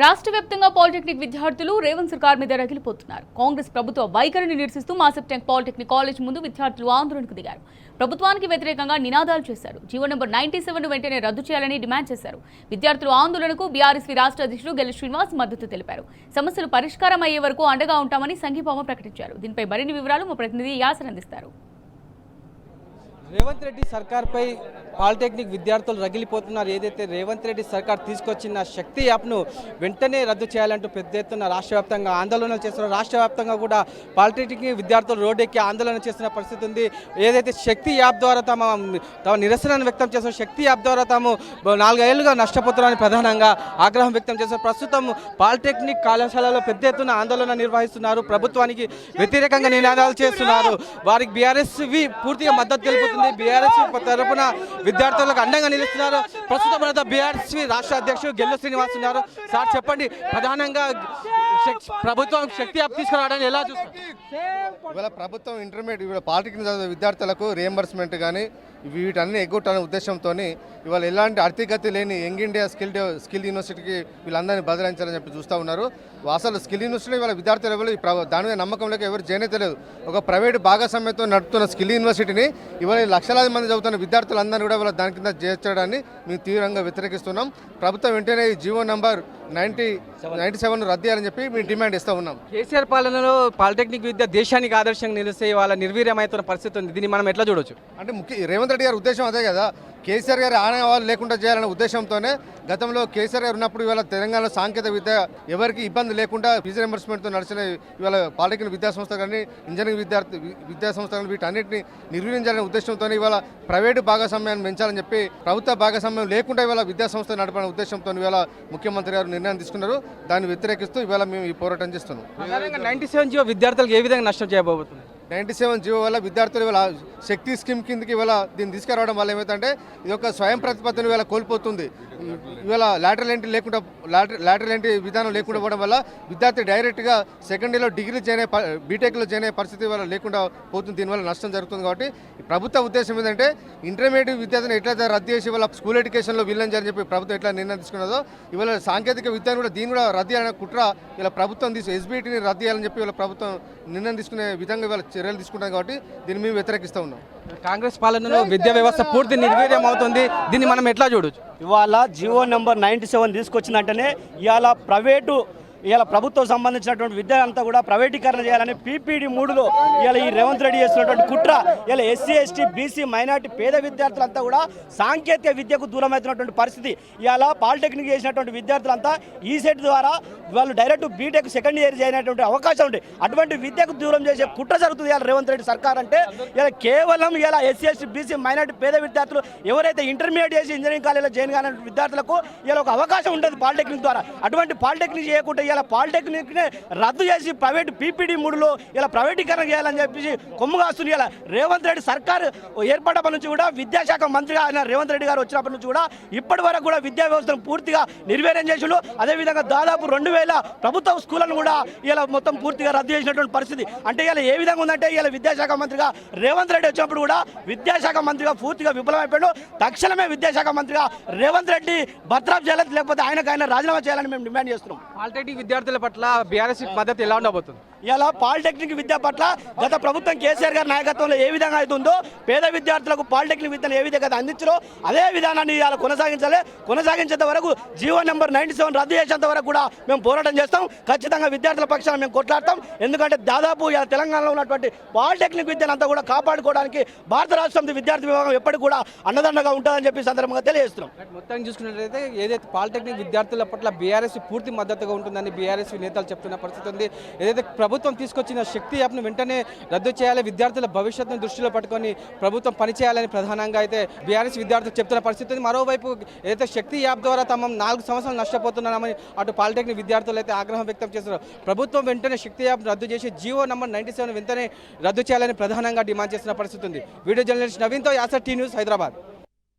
రాష్ట్ర వ్యాప్తంగా పాలిటెక్నిక్ విద్యార్థులు రేవంత్ సర్కార్ మీద రగిలిపోతున్నారు. కాంగ్రెస్ ప్రభుత్వ వైఖరిని నిరసిస్తూ మాసెప్టెంక్ పాలిటెక్నిక్ కాలేజ్ ముందు విద్యార్థులు ఆందోళనకు దిగారు. ప్రభుత్వానికి వ్యతిరేకంగా నినాదాలు చేశారు. జీవో నంబర్ 97 వెంటనే రద్దు చేయాలని డిమాండ్ చేశారు. విద్యార్థుల ఆందోళనకు బీఆర్ఎస్వి రాష్ట్ర అధ్యక్షుడు గెల్లి శ్రీనివాస్ మద్దతు తెలిపారు. సమస్యలు పరిష్కారం అయ్యే వరకు అండగా ఉంటామని సంఘీభావం ప్రకటించారు. దీనిపై మరిన్ని వివరాలు మా ప్రతినిధి యాసర్ అందిస్తారు. రేవంత్ రెడ్డి సర్కార్పై పాలిటెక్నిక్ విద్యార్థులు రగిలిపోతున్నారు. ఏదైతే రేవంత్ రెడ్డి సర్కార్ తీసుకొచ్చిన శక్తి యాప్ను వెంటనే రద్దు చేయాలంటూ పెద్ద ఎత్తున రాష్ట్ర వ్యాప్తంగా ఆందోళనలు చేస్తున్నారు. రాష్ట్ర వ్యాప్తంగా కూడా పాలిటెక్నిక్ విద్యార్థులు రోడ్డెక్కి ఆందోళన చేస్తున్న పరిస్థితి ఉంది. ఏదైతే శక్తి యాప్ ద్వారా తమ నిరసనను వ్యక్తం చేస్తున్న శక్తి యాప్ ద్వారా తాము 4 ఏళ్లుగా నష్టపోతున్నారని ప్రధానంగా ఆగ్రహం వ్యక్తం చేస్తున్నారు. ప్రస్తుతం పాలిటెక్నిక్ కళాశాలలో పెద్ద ఎత్తున ఆందోళన నిర్వహిస్తున్నారు. ప్రభుత్వానికి వ్యతిరేకంగా నినాదాలు చేస్తున్నారు. వారికి బీఆర్ఎస్వి పూర్తిగా మద్దతు తెలుపుతుంది. బీఆర్ఎస్ తరఫున విద్యార్థులకు అండంగా నిలుస్తున్నారు. ప్రస్తుతం మనతో బీఆర్ఎస్వి రాష్ట్ర అధ్యక్షుడు గెల్లు శ్రీనివాస్ ఉన్నారు. సార్ చెప్పండి, ప్రధానంగా ప్రభుత్వం శక్తి యాప్ తీసుకురావడానికి ఎలా చూస్తారు? ఇవాళ ప్రభుత్వం ఇంటర్మీడియట్ పాలిటెక్నిక్ చదివే విద్యార్థులకు రియంబర్స్మెంట్ కానీ వీటన్ని ఎగ్గొట్టాలనే ఉద్దేశంతో ఇవాళ ఎలాంటి అర్థిగతి లేని యంగ్ ఇండియా స్కిల్ యూనివర్సిటీకి వీళ్ళందరినీ బదలాయించాలని చెప్పి చూస్తూ ఉన్నారు. అసలు స్కిల్ యూనివర్సిటీ వాళ్ళ విద్యార్థులు ఎవరు దాని మీద నమ్మకం లేక ఎవరు చేయలేదు. ఒక ప్రైవేట్ భాగస్వామ్యంతో నడుపుతున్న స్కిల్ యూనివర్సిటీని ఇవాళ లక్షలాది మంది చదువుతున్న విద్యార్థులందరినీ కూడా ఇవాళ దాని కింద చేర్చడాన్ని మేము తీవ్రంగా వ్యతిరేకిస్తున్నాం. ప్రభుత్వం వెంటనే ఈ జీవో నంబర్ 97 రద్దు చేయాలని చెప్పి మేము డిమాండ్ ఇస్తూ ఉన్నాం. కేసీఆర్ పాలనలో పాలిటెక్నిక్ విద్య దేశానికి ఆదర్శంగా నిలిస్తే వాళ్ళ నిర్వీర్యమవుతున్న పరిస్థితి ఉంది. దీన్ని మనం ఎట్లా చూడొచ్చు? అంటే రేవంత్ రెడ్డి గారి ఉద్దేశం అదే కదా, కేసీఆర్ గారి ఆనవాళ్ళు లేకుండా చేయాలనే ఉద్దేశంతోనే గతంలో కేసీఆర్ గారు ఉన్నప్పుడు ఇవాళ తెలంగాణలో సాంకేతిక విద్య ఎవరికి ఇబ్బంది లేకుండా ఫీజు రింబర్స్మెంట్తో నడిచిన ఇవాళ పాలిటెక్నిక్ విద్యాసంస్థ కానీ ఇంజనీరింగ్ విద్యాసంస్థ కానీ వీటన్నిటిని నిర్వహించాలనే ఉద్దేశంతో ఇవాళ ప్రైవేటు భాగస్వామ్యాన్ని పెంచాలని చెప్పి ప్రభుత్వ భాగస్వామ్యం లేకుండా ఇవాళ విద్యాసంస్థ నడపాలనే ఉద్దేశంతో ఇవాళ ముఖ్యమంత్రి గారు నిర్ణయం తీసుకున్నారు. దాన్ని వ్యతిరేకిస్తూ ఇవాళ మేము ఈ పోరాటం చేస్తున్నాం. 97 జీవో విద్యార్థులకు ఏ విధంగా నష్టం చేయబోతుంది? 97 జీవో వల్ల విద్యార్థులు ఇవాళ శక్తి స్కీమ్ కిందకి ఇవాళ దీన్ని తీసుకురావడం వల్ల ఏమైందంటే ఇది ఒక స్వయం ప్రతిపత్తిని ఇవాళ కోల్పోతుంది. ఇవాళ లాటరల్ ఎంట్రీ విధానం లేకుండా పోవడం వల్ల విద్యార్థి డైరెక్ట్గా సెకండ్ ఇయర్లో డిగ్రీ బీటెక్లో చేరే పరిస్థితి ఇవాళ లేకుండా పోతుంది. దీనివల్ల నష్టం జరుగుతుంది. కాబట్టి ప్రభుత్వ ఉద్దేశం ఏంటంటే ఇంటర్మీడియట్ విద్యార్థిని ఎట్లయితే రద్దు చేసి ఇవాళ స్కూల్ ఎడ్యుకేషన్లో విలన్ చేయాలని చెప్పి ప్రభుత్వం ఎట్లా నిర్ణయం తీసుకున్నదో ఇవాళ సాంకేతిక విద్యను కూడా దీన్ని కూడా రద్దు చేయాలనే కుట్ర ఇలా ప్రభుత్వం ఎస్బీటీని రద్దు చేయాలని చెప్పి ఇవాళ ప్రభుత్వం నిర్ణయం తీసుకునే విధంగా ఇవాళ చర్యలు తీసుకుంటాం. కాబట్టి దీన్ని మేము వ్యతిరేకిస్తూ ఉన్నాం. కాంగ్రెస్ పాలనలో విద్యా వ్యవస్థ పూర్తి నిర్వీర్యం అవుతుంది. దీన్ని మనం ఎట్లా చూడొచ్చు? ఇవాళ జీవో నెంబర్ 97 తీసుకొచ్చిందంటేనే ఇవాళ ప్రభుత్వం సంబంధించినటువంటి విద్య అంతా కూడా ప్రైవేటీకరణ చేయాలని పీపీడీ 3లో ఇవాళ ఈ రేవంత్ రెడ్డి చేస్తున్నటువంటి కుట్ర. ఇలా ఎస్సీ ఎస్టీ బీసీ మైనార్టీ పేద విద్యార్థులంతా కూడా సాంకేతిక విద్యకు దూరం అవుతున్నటువంటి పరిస్థితి. ఇవాళ పాలిటెక్నిక్ చేసినటువంటి విద్యార్థులంతా ఈ సెట్ ద్వారా వాళ్ళు డైరెక్ట్ బీటెక్ సెకండ్ ఇయర్ చేయనటువంటి అవకాశం ఉంది. అటువంటి విద్యకు దూరం చేసే కుట్ర జరుగుతుంది ఇవాళ రేవంత్ రెడ్డి సర్కార్. అంటే ఇలా కేవలం ఇలా ఎస్సీ ఎస్టీ బీసీ మైనార్టీ పేద విద్యార్థులు ఎవరైతే ఇంటర్మీడియట్ చేసి ఇంజనీరింగ్ కాలేజీలో జాయిన్ కాని విద్యార్థులకు ఇలా ఒక అవకాశం ఉంటుంది పాలిటెక్నిక్ ద్వారా. అటువంటి పాలిటెక్నిక్ చేయకుండా ఇలా పాలిటెక్నిక్ రద్దు చేసి ప్రైవేట్ పీపీడీ 3లో ఇలా ప్రైవేటీకరణ చేయాలని చెప్పేసి కొమ్ము కాస్తుంది. ఇలా రేవంత్ రెడ్డి సర్కార్ ఏర్పడప్పటి నుంచి కూడా విద్యాశాఖ మంత్రిగా ఆయన రేవంత్ రెడ్డి గారు వచ్చినప్పటి నుంచి కూడా ఇప్పటి వరకు కూడా విద్యా వ్యవస్థను పూర్తిగా నిర్వీర్యం చేసిండు. అదేవిధంగా దాదాపు 2000 ప్రభుత్వ స్కూళ్లను కూడా ఇలా మొత్తం పూర్తిగా రద్దు చేసినటువంటి పరిస్థితి. అంటే ఇలా ఏ విధంగా ఉందంటే ఇలా విద్యాశాఖ మంత్రిగా రేవంత్ రెడ్డి వచ్చినప్పుడు కూడా విద్యాశాఖ మంత్రిగా పూర్తిగా విఫలమైపోయాడు. తక్షణమే విద్యాశాఖ మంత్రిగా రేవంత్ రెడ్డి బర్తరఫ్ చేయాలి, లేకపోతే ఆయన రాజీనామా చేయాలని మేము డిమాండ్ చేస్తున్నాం. పాలిటెక్నిక్ విద్యార్థుల పట్ల బీఆర్ఎస్ మద్దతు ఎలా ఉండబోతుంది? ఇలా పాలిటెక్నిక్ విద్య పట్ల గత ప్రభుత్వం కేసీఆర్ గారి నాయకత్వంలో ఏ విధంగా అవుతుందో పేద విద్యార్థులకు పాలిటెక్నిక్ విద్యను ఏ విధంగా అందించారో అదే విధానాన్ని ఇలా కొనసాగించేంత వరకు జీవో నెంబర్ 97 రద్దు చేసేంత వరకు కూడా మేము పోరాటం చేస్తాం. ఖచ్చితంగా విద్యార్థుల పక్షాన మేము కొట్లాడతాం. ఎందుకంటే దాదాపు ఇలా తెలంగాణలో ఉన్నటువంటి పాలిటెక్నిక్ విద్యను అంతా కూడా కాపాడుకోవడానికి భారత రాష్ట్రం విద్యార్థి విభాగం ఎప్పటికి కూడా అండదండగా ఉంటుందని చెప్పి సందర్భంగా తెలియజేస్తున్నాం. మొత్తం చూసుకున్నట్లయితే ఏదైతే పాలిటెక్నిక్ విద్యార్థుల పట్ల బీఆర్ఎస్ పూర్తి మద్దతుగా ఉంటుందని బీఆర్ఎస్ నేతలు చెప్తున్న పరిస్థితి ఉంది. ఏదైతే ప్రభుత్వం తీసుకొచ్చిన శక్తి యాప్ను వెంటనే రద్దు చేయాలి, విద్యార్థుల భవిష్యత్తును దృష్టిలో పట్టుకొని ప్రభుత్వం పనిచేయాలని ప్రధానంగా అయితే బీఆర్ఎస్ విద్యార్థులు చెప్తున్న పరిస్థితి ఉంది. మరోవైపు ఏదైతే శక్తి యాప్ ద్వారా తమ 4 సంవత్సరాలు నష్టపోతున్నామని అటు పాలిటెక్నిక్ విద్యార్థులు అయితే ఆగ్రహం వ్యక్తం చేస్తున్నారు. ప్రభుత్వం వెంటనే శక్తి యాప్ రద్దు చేసి జీవో నంబర్ 97 వెంటనే రద్దు చేయాలని ప్రధానంగా డిమాండ్ చేస్తున్న పరిస్థితి ఉంది. వీడియో జర్నలిస్ట్ నవీన్తో యాసర్ టీ న్యూస్, హైదరాబాద్.